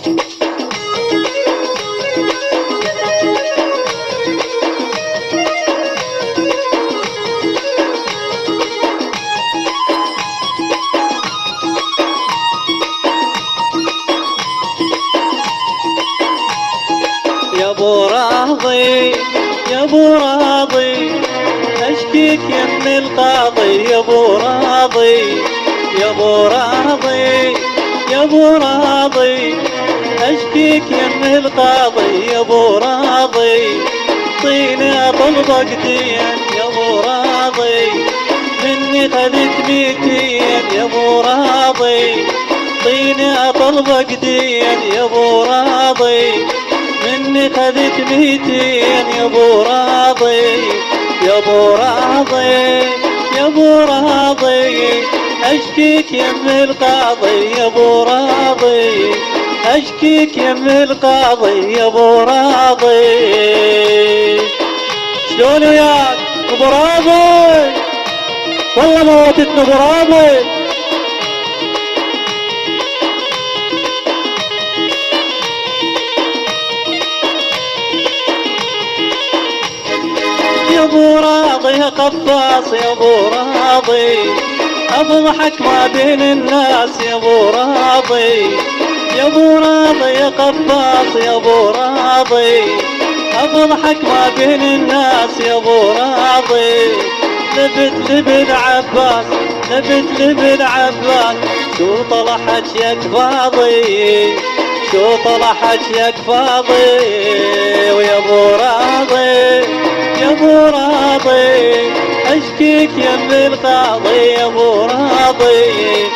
يا ابو راضي يا ابو راضي اشكيك يا ابن القاضي يا ابو راضي يا ابو راضي يا ابو راضي اشكيك يا ابن القاضي يا ابو راضي طيني اطلبك دين يا ابو راضي مني خذت 200 يا ابو راضي طيني اطلبك دين يا ابو راضي مني خذت 200 يا ابو راضي يا ابو راضي يا ابو راضي اشكيك يا ابن القاضي يا ابو راضي اشكيك يا ابن القاضي يا ابو راضي شلون وياك ابو راضي والله موتتنا ابو راضي يا ابو راضي يا قفاص يا ابو راضي اضحك ما بين الناس يا ابو راضي يا ابو راضي يا قفاص يا ابو راضي اضحك ما بين الناس يا ابو راضي لبت لبن عباس لبت لبن عباس شو طلعت ياك فاضي شو طلعت ياك فاضي ويا ابو راضي يا ابو راضي اشكيك يا ابن القاضي يا ابو راضي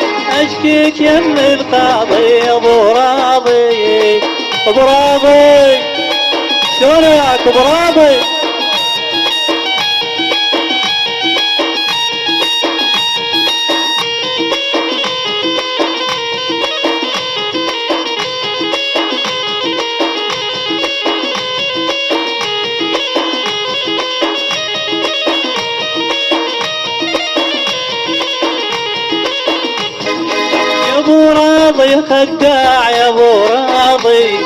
اشكيك يا ابن القاضي يا ابو راضي ابو راضي شلون وياك ابو راضي ابو راضي خداع يا ابو راضي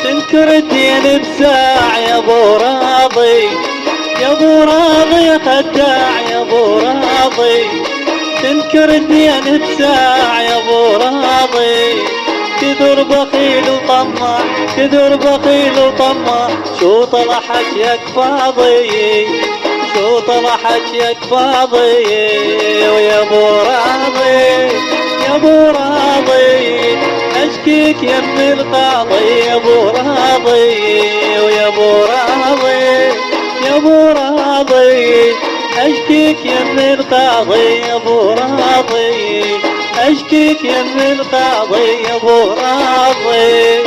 تنكر الدين بساع يا ابو راضي يا ابو راضي خداع يا ابو راضي تنكر الدين بساع يا ابو راضي كثر بخيل وطمع كثر بخيل وطمع شو طلع حكيك فاضي شو طلع حكيك فاضي ويا ابو راضي يا ابو راضي اشكيك يا ابن القاضي يا ابو راضي ويا ابو راضي يا ابو راضي اشكيك يا ابن القاضي يا ابو راضي اشكيك يا ابن القاضي يا ابو راضي